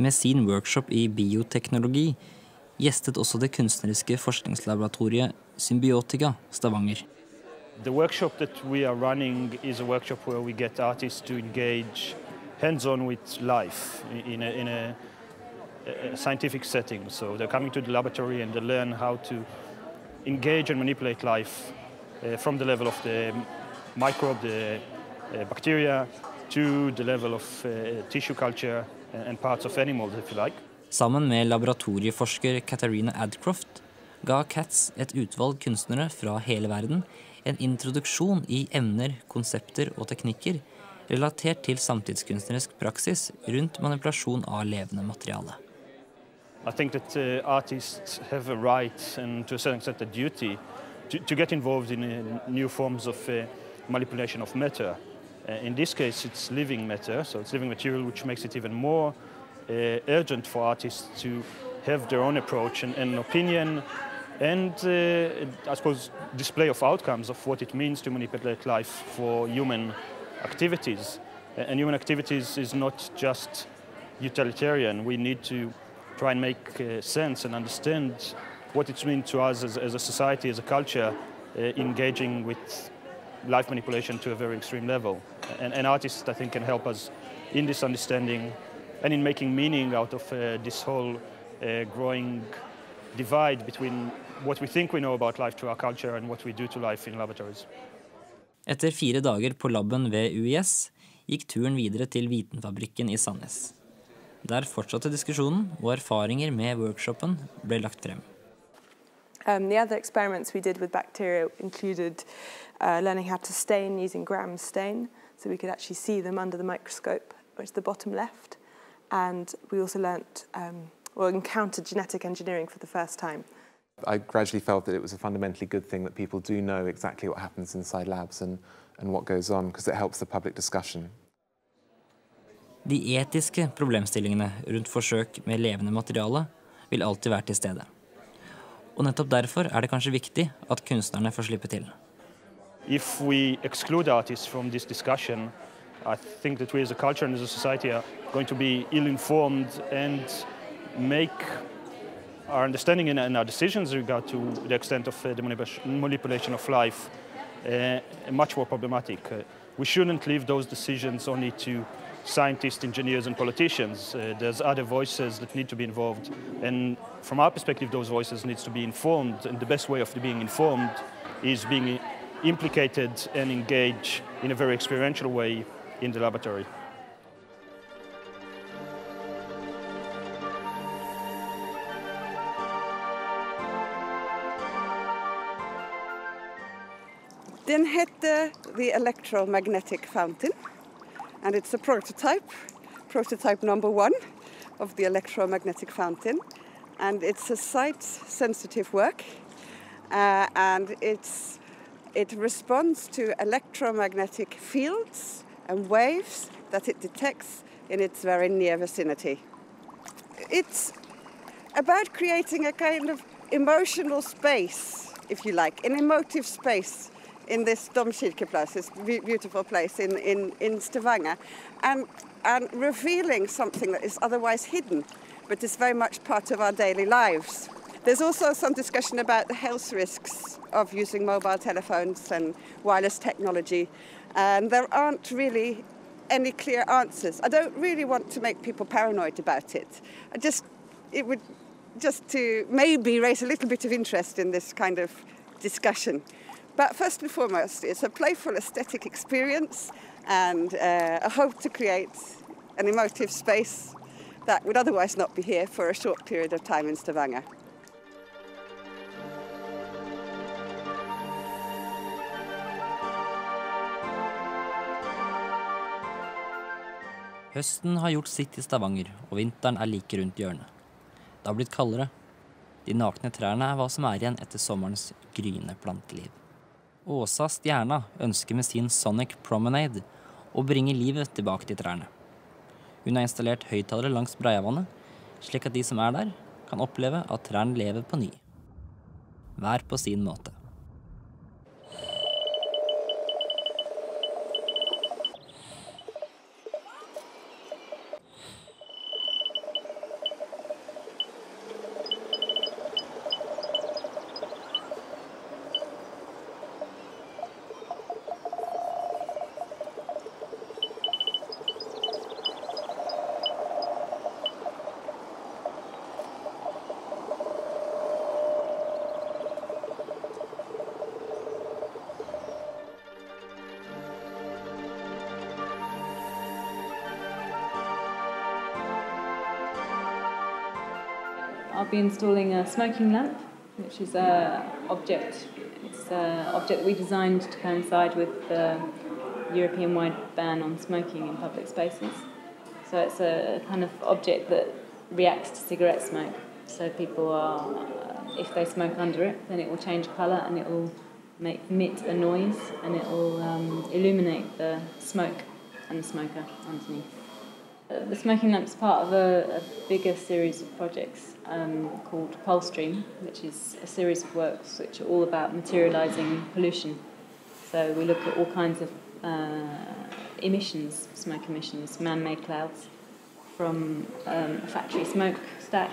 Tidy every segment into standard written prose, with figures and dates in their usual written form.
Med sin workshop i bioteknologi gjestet også det kunstneriske forskningslaboratoriet Symbiotika Stavanger. The workshop that we are running is a workshop where we get artists to engage hands-on with life in a scientific setting. So they're coming to the laboratory and they learn how to engage and manipulate life from the level of the microbe, the bacteria, to the level of tissue culture and parts of animals, if you like. Sammen med laboratorieforsker Katharina Adcroft ga Katz et utvalg kunstnere fra hele verden en introduksjon i emner, konsepter og teknikker relatert til samtidskunstnerisk praksis rundt manipulasjon av levende materiale. I think that artists have a right and to a certain extent a duty to get involved in new forms of manipulation of matter. In this case it's living matter, so it's living material, which makes it even more urgent for artists to have their own approach and opinion and I suppose display of outcomes of what it means to manipulate life for human activities. And human activities is not just utilitarian. We need to try and make sense and understand what it means to us as a society, as a culture, engaging with life manipulation to a very extreme level. And artists, I think, can help us in this understanding and in making meaning out of this whole growing divide between what we think we know about life to our culture and what we do to life in laboratories. Etter 4 dager på labben ved UiS gikk turen videre til Vitenfabrikken i Sandnes. Der fortsatte diskusjonen, og erfaringer med workshopen ble lagt frem. The other experiments we did with bacteria included learning how to stain using gram stain, so we could actually see them under the microscope, which is the bottom left. And we also learnt or encountered genetic engineering for the first time. I gradually felt that it was a fundamentally good thing that people do know exactly what happens inside labs and what goes on, because it helps the public discussion. De etiske problemstillingene rundt forsøk med levende materiale vil alltid være til stede. Og nettopp derfor det kanskje viktig at kunstnerne får slippe til. If we exclude artists from this discussion, I think that we as a culture and as a society are going to be ill-informed and make our understanding and our decisions in regard to the extent of the manipulation of life much more problematic. We shouldn't leave those decisions only to scientists, engineers and politicians. There's other voices that need to be involved, and from our perspective those voices need to be informed, and the best way of being informed is being implicated and engaged in a very experiential way in the laboratory. Den heter the electromagnetic fountain, and it's a prototype number 1 of the electromagnetic fountain, and it's a site-sensitive work, and it responds to electromagnetic fields and waves that it detects in its very near vicinity. It's about creating a kind of emotional space, if you like, an emotive space in this Domkirkeplass, this beautiful place in Stavanger, and revealing something that is otherwise hidden, but is very much part of our daily lives. There's also some discussion about the health risks of using mobile telephones and wireless technology, and there aren't really any clear answers. I don't really want to make people paranoid about it. It would just to maybe raise a little bit of interest in this kind of discussion. But first and foremost, it's a playful aesthetic experience and a hope to create an emotive space that would otherwise not be here for a short period of time in Stavanger. Høsten har gjort sitt i Stavanger, og vinteren like rundt hjørnet. Det har blitt kaldere. De nakne trærne hva som igjen etter sommerens gryende planteliv. Åsa Stjerna ønsker med sin Sonic Promenade å bringe livet tilbake til trærne. Hun har installert høyttalere langs Breiavannet, slik at de som der kan oppleve at trærne lever på ny. Hver på sin måte. be installing a smoking lamp, which is an object. It's an object that we designed to coincide with the European-wide ban on smoking in public spaces. So it's a kind of object that reacts to cigarette smoke. So people are, if they smoke under it, then it will change colour and it will emit a noise, and it will illuminate the smoke and the smoker underneath. The smoking lamp is part of a bigger series of projects called Pole Stream, which is a series of works which are all about materialising pollution. So we look at all kinds of emissions, smoke emissions, man-made clouds, from a factory smokestack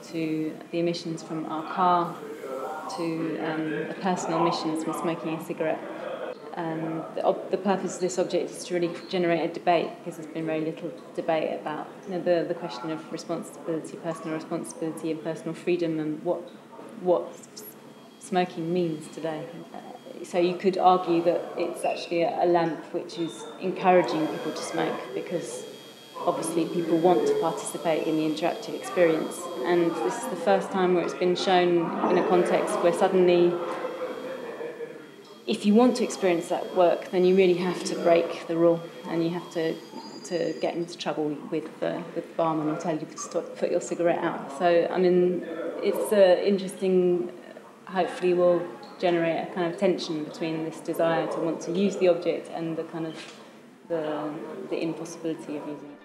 to the emissions from our car to the personal emissions from smoking a cigarette. The purpose of this object is to really generate a debate, because there's been very little debate about the question of responsibility, personal responsibility and personal freedom, and what smoking means today. So you could argue that it's actually a lamp which is encouraging people to smoke, because obviously people want to participate in the interactive experience, and this is the first time where it's been shown in a context where suddenly, if you want to experience that work, then you really have to break the rule, and you have to get into trouble with the barman or tell you to stop, put your cigarette out. So, I mean, it's interesting, hopefully will generate a kind of tension between this desire to want to use the object and the kind of the impossibility of using it.